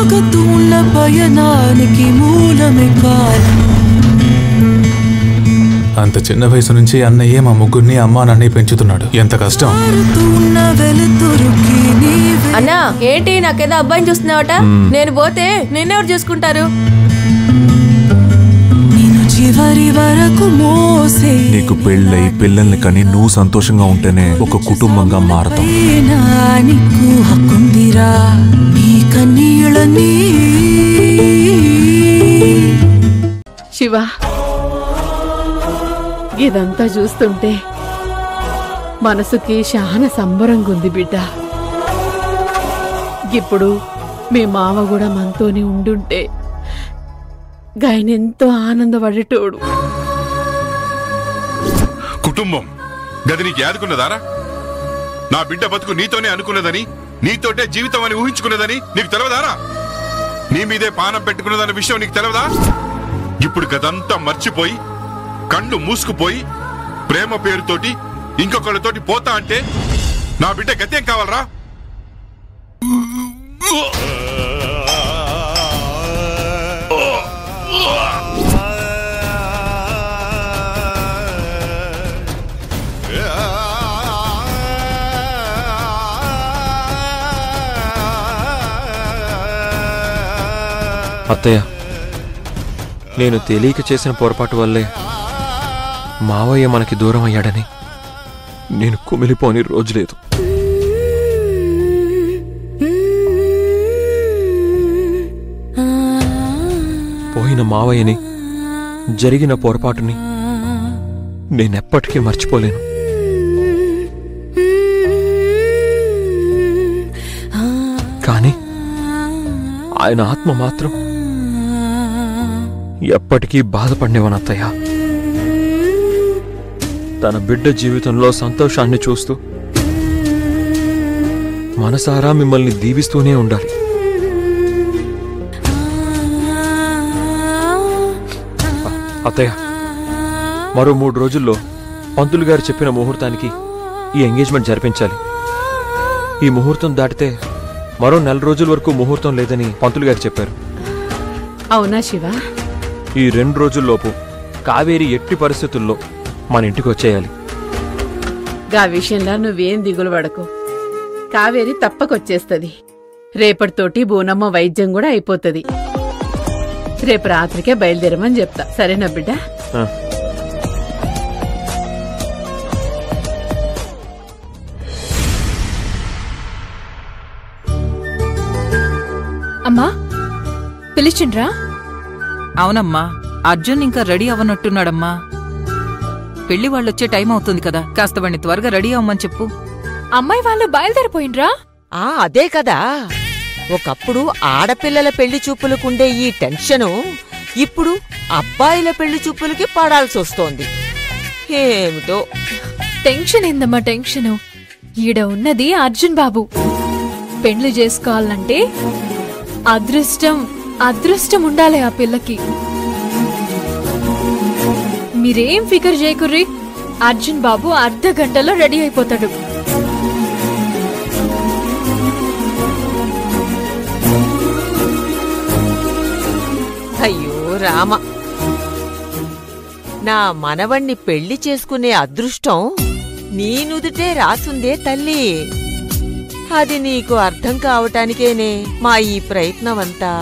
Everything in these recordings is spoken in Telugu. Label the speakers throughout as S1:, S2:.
S1: సాగుతున్న పయనానికి మూలమే కాలం.
S2: అంత చిన్న వయసు నుంచి అన్నయ్య మా ముగ్గురిని అమ్మా నాన్న పెంచుతున్నాడు. ఎంత కష్టం.
S3: అన్నా ఏంటి నాకేదో అబ్బాయిని చూస్తున్నావట? నేను పోతే నిన్నెవరు చూసుకుంటారు?
S1: చివరి వరకు మోసే
S4: నీకు పెళ్ళై పిల్లల్ని కని నువ్వు సంతోషంగా ఉంటేనే ఒక కుటుంబంగా మారతాం.
S1: నీకు హక్కుందిరా నీ కన్నీళ్ళని.
S5: శివ, ఇదంతా చూస్తుంటే మనసుకి చాలా సంబరంగా ఉంది బిడ్డ. ఇప్పుడు మీ మామ కూడా మనతోనే ఉండుంటే గాయనెంతో ఆనందపడేటోడు.
S6: కుటుంబం గది నీకు యాదుకున్నదారా? నా బిడ్డ బతుకు నీతోనే అనుకున్నదని, నీతోటే జీవితం అని ఊహించుకున్నదని నీకు తెలవదారా? నీ మీదే పానం పెట్టుకున్నదన్న విషయం నీకు తెలవదా? ఇప్పుడు గదంతా మర్చిపోయి కళ్ళు మూసుకుపోయి ప్రేమ పేరుతోటి ఇంకొకళ్ళతోటి పోతా అంటే నా బిడ్డ గతేం కావాలరా?
S7: అత్తయ్య, నేను తెలియక చేసిన పొరపాటు వల్లే మావయ్య మనకి దూరం అయ్యాడని నేను కుమిలిపోని రోజు లేదు. పోయిన మావయ్యని, జరిగిన పొరపాటుని నేనెప్పటికీ మర్చిపోలేను. కానీ ఆయన ఆత్మ మాత్రం ఎప్పటికీ బాధపడినవని అత్తయ్య. తన బిడ్డ జీవితంలో సంతోషాన్ని చూస్తూ మనసారా మిమ్మల్ని దీవిస్తూనే ఉండాలి. అత్తయ్య, మరో 3 రోజుల్లో పంతులు గారు చెప్పిన ముహూర్తానికి ఈ ఎంగేజ్మెంట్ జరిపించాలి. ఈ ముహూర్తం దాటితే మరో 4 రోజుల వరకు ముహూర్తం లేదని పంతులు గారు చెప్పారు.
S5: అవునా శివ?
S7: ఈ 2 రోజుల్లోపు కావేరి ఎట్టి పరిస్థితుల్లో మన ఇంటికి వచ్చేయాలి.
S5: గా విషయంలో నువ్వేం దిగులు పడకు. కావేరి తప్పకొచ్చేస్తది. రేపటితోటి బోనమ్మ వైద్యం కూడా అయిపోతది. రేపు రాత్రికే బయలుదేరమని చెప్తా. సరేనా బిడ్డ?
S8: అమ్మా, పిలిచిండ్రా?
S9: అవునమ్మా, అర్జున్ ఇంకా రెడీ అవ్వనట్టున్నాడమ్మా. పెళ్లి వాళ్ళొచ్చే టైం అవుతుంది కదా, కాస్త వాణ్ణి త్వరగా రెడీ అవ్వమని చెప్పు.
S8: అమ్మాయి వాళ్ళు బయలుదేరిపోయిండ్రా?
S10: అదే కదా, ఒకప్పుడు ఆడపిల్లల పెళ్లి చూపులకుండే ఈ టెన్షను ఇప్పుడు అబ్బాయిల పెళ్లి చూపులకి పడాల్సొస్తోంది. ఏమిటో
S8: టెన్షన్ ఏందమ్మా టెన్షను? ఈడ ఉన్నది అర్జున్ బాబు. పెళ్లి చేసుకోవాలంటే అదృష్టం ఉండాలి ఆ పిల్లకి. మీరేం ఫికర్ చేయకుర్రి, అర్జున్ బాబు అర్ధ గంటలో రెడీ అయిపోతాడు.
S10: అయ్యో రామ, నా మనవణ్ణి పెళ్లి చేసుకునే అదృష్టం నీ నుదుటే రాసుందే తల్లి. అది నీకు అర్థం కావటానికేనే మా ఈ ప్రయత్నమంతా.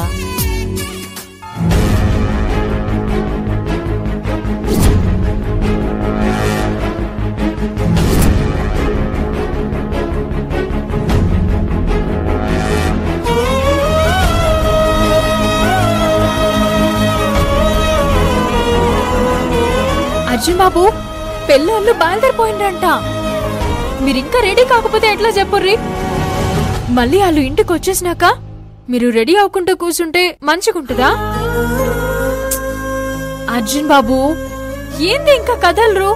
S8: అర్జున్ బాబు, పెళ్ళాళ్ళు బయలుదేరిపోయిండ్రంట. మీరింకా రెడీ కాకపోతే ఎట్లా చెప్పుర్రి? మళ్ళీ వాళ్ళు ఇంటికి వచ్చేసినాక మీరు రెడీ అవ్వకుండా కూర్చుంటే మంచిగుంటుందా? అర్జున్ బాబు, ఏంది ఇంకా కదలరు?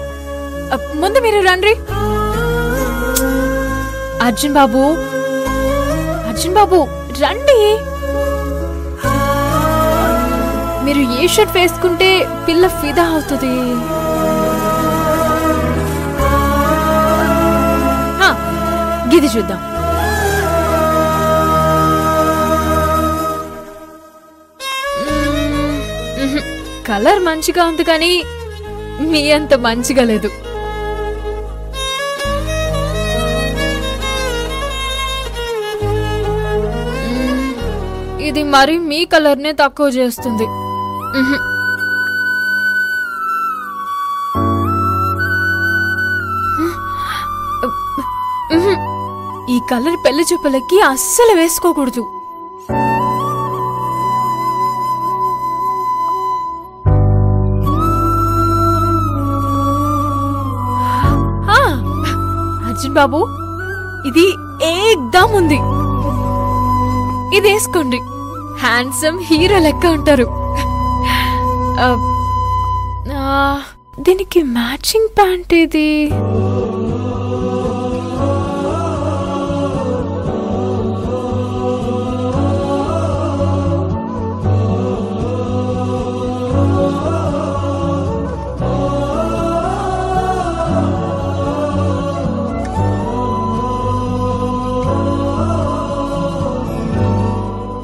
S8: ముందు మీరు రండి. అర్జున్ బాబు రండి. మీరు ఏ షర్ట్ వేసుకుంటే పిల్ల ఫిదా అవుతుంది? గిది చూద్దాం. కలర్ మంచిగా ఉంది కానీ మీ అంత మంచిగా లేదు. ఇది మరి మీ కలర్నే తక్కువ చేస్తుంది. ఈ కలర్ పెళ్లి చూపులకి అస్సలు వేసుకోకూడదు. అర్జున్ బాబు, ఇది ఏకదమ్ ఉంది. ఇది వేసుకోండి, హ్యాండ్సమ్ హీరో లెక్క ఉంటారు. దీనికి మ్యాచింగ్ ప్యాంట్ ఇది.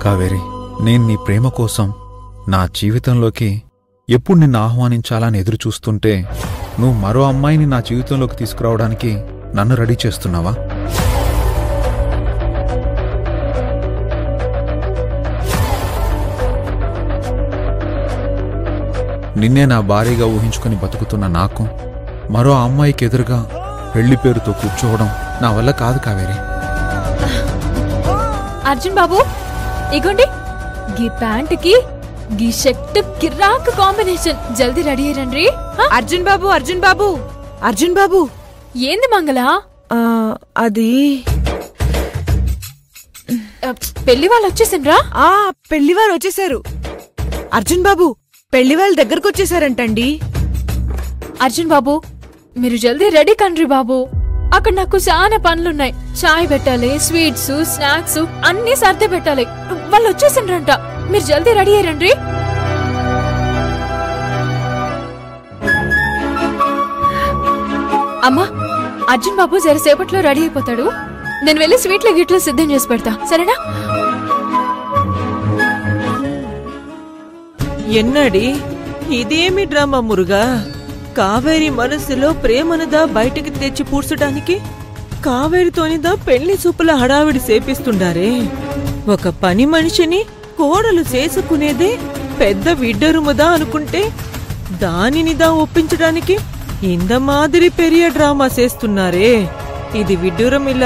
S11: కావేరి, నేను నీ ప్రేమ కోసం నా జీవితంలోకి ఎప్పుడు నిన్ను ఆహ్వానించాలని ఎదురు చూస్తుంటే నువ్వు మరో అమ్మాయిని నా జీవితంలోకి తీసుకురావడానికి నన్ను రెడీ చేస్తున్నావా? నిన్నే నా భార్యగా ఊహించుకుని బతుకుతున్న నాకు మరో అమ్మాయికి ఎదురుగా పెళ్లి పేరుతో కూర్చోవడం నా వల్ల కాదు కావేరి.
S8: అర్జున్ బాబు, ఇగోండి, గీ ప్యాంట్ కి గీ షర్ట్ కిరాక్ కాంబినేషన్. జల్దీ రెడీ అయ్యండి.
S3: అర్జున్ బాబు, అర్జున్ బాబు, అర్జున్ బాబు.
S8: ఏంది మంగళ?
S3: అది
S8: పెళ్లి వాళ్ళు వచ్చేసిండ్రా?
S3: పెళ్లి వారు వచ్చేసారు. అర్జున్ బాబు, పెళ్లి వాళ్ళ దగ్గరకు వచ్చేసారంటండి.
S8: అర్జున్ బాబు, మీరు జల్దీ రెడీ కండ్రి బాబు. అక్కడ నాకు చాలా పనులున్నాయి. చాయ్ పెట్టాలి, స్వీట్స్, స్నాక్స్ అన్ని సర్ది పెట్టాలి. వాళ్ళు వచ్చేసిండ్రంట. మీరు జల్దీ రెడీ అయ్యండి. అమ్మా, అర్జున్ బాబు జరసేపట్లో రెడీ అయిపోతాడు. నేను వెళ్ళి స్వీట్లు గిట్లు సిద్ధం చేసి పెడతా, సరేనా?
S10: ఎన్నడి ఇదేమి డ్రామా మురుగా? కావేరి మనసులో ప్రేమనుదా బయటికి తెచ్చి పూడ్చడానికి కావేరితోనిదా పెళ్లి చూపుల హడావిడి సేపిస్తుండారే. ఒక పని మనిషిని కోడలు చేసుకునేదే పెద్ద విడ్డరుముదా అనుకుంటే దానినిదా ఒప్పించడానికి ఇంద మాదిరి పెరియ డ్రామా చేస్తున్నారే. ఇది విడ్డూరం ఇల్ల,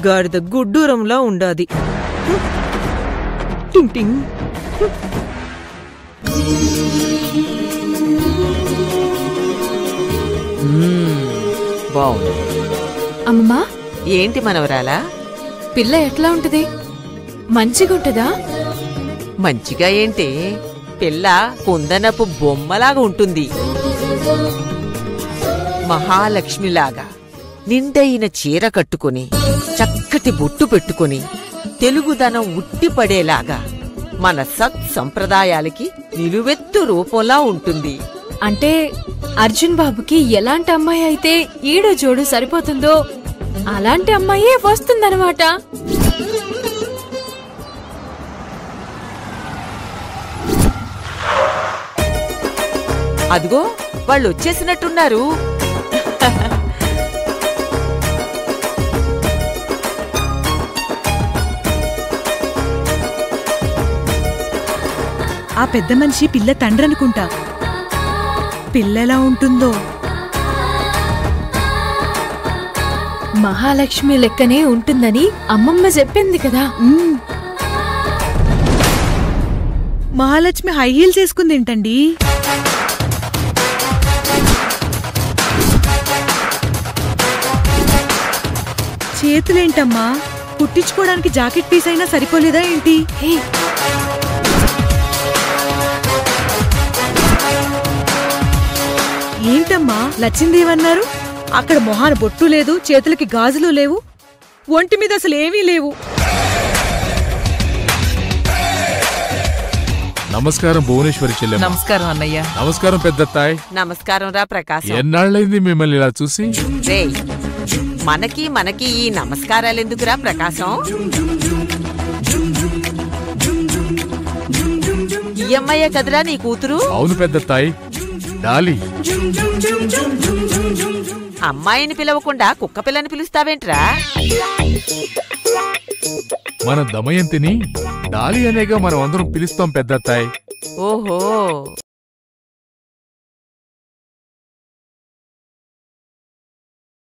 S10: గాడిద గుడ్డూరంలా ఉండాది. టింగ్ టింగ్.
S9: బాగుంది.
S8: అమ్మమ్మా,
S10: ఏంటి మనవరాలా?
S8: పిల్ల ఎట్లా ఉంటది? మంచిగుంటదా?
S10: మంచిగా ఏంటి, పిల్ల కుందనపు బొమ్మలాగా ఉంటుంది. మహాలక్ష్మిలాగా నిండైన చీర కట్టుకుని చక్కటి బొట్టు పెట్టుకుని తెలుగుదనం ఉట్టిపడేలాగా మన సత్ సంప్రదాయాలకి నిలువెత్తు రూపంలా ఉంటుంది.
S8: అంటే అర్జున్ బాబుకి ఎలాంటి అమ్మాయి అయితే ఈడు జోడు సరిపోతుందో అలాంటి అమ్మాయే వస్తుందన్నమాట.
S10: అదిగో వాళ్ళు వచ్చేసినట్టున్నారు.
S3: ఆ పెద్ద మనిషి పిల్ల తండ్రనుకుంటా. పిల్లెలా ఉంటుందో.
S8: మహాలక్ష్మి లెక్కనే ఉంటుందని అమ్మమ్మ చెప్పింది కదా.
S3: మహాలక్ష్మి హై హీల్స్ వేసుకుంది ఏంటండి? చేతులేంటమ్మా, కుట్టించుకోవడానికి జాకెట్ పీస్ అయినా సరిపోలేదా ఏంటి? ఏంటమ్మా లచ్చిందేవన్నారు? అక్కడ మొహాన బొట్టు లేదు, చేతులకి గాజులు లేవు, ఒంటి మీద అసలు ఏమీ లేవు.
S12: నమస్కారం భువనేశ్వరి చెల్లెమ్మ.
S9: నమస్కారం అన్నయ్య.
S12: నమస్కారం పెద్దత్తాయ్.
S10: నమస్కారం రా ప్రకాశం.
S12: ఎన్నాళ్ళైంది మిమ్మల్ని ఇలా చూసి?
S10: రేయ్, మనకి ఈ నమస్కారాలెందుకురా ప్రకాశం? అమ్మాయే కదరా నీ కూతురు?
S12: అవును పెద్దత్తాయి, డాలి.
S10: అమ్మాయిని పిలవకుండా కుక్క పిల్లని పిలుస్తావేంట్రా?
S12: మన దమయంతిని డాలి అనేగా మనం అందరం పిలుస్తాం పెద్దత్తాయి.
S10: ఓహో.